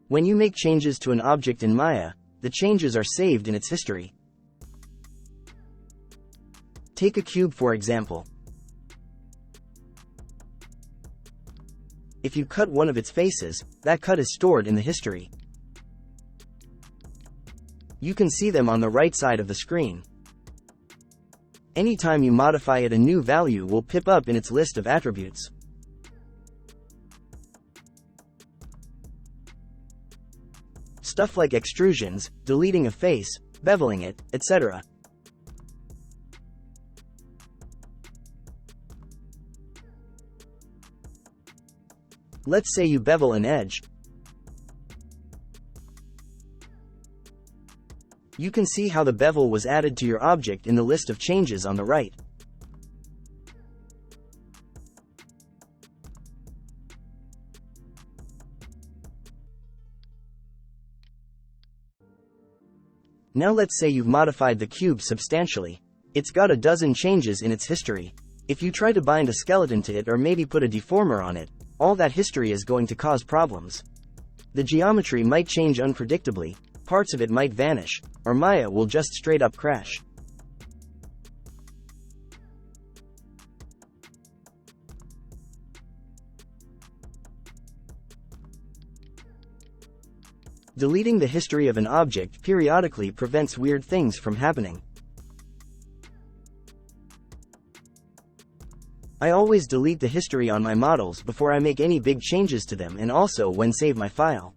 When you make changes to an object in Maya, the changes are saved in its history. Take a cube for example. If you cut one of its faces, that cut is stored in the history. You can see them on the right side of the screen. Anytime you modify it, a new value will pop up in its list of attributes. Stuff like extrusions, deleting a face, beveling it, etc. Let's say you bevel an edge. You can see how the bevel was added to your object in the list of changes on the right. Now let's say you've modified the cube substantially. It's got a dozen changes in its history. If you try to bind a skeleton to it or maybe put a deformer on it, all that history is going to cause problems. The geometry might change unpredictably, parts of it might vanish, or Maya will just straight up crash. Deleting the history of an object periodically prevents weird things from happening. I always delete the history on my models before I make any big changes to them, and also when save my file.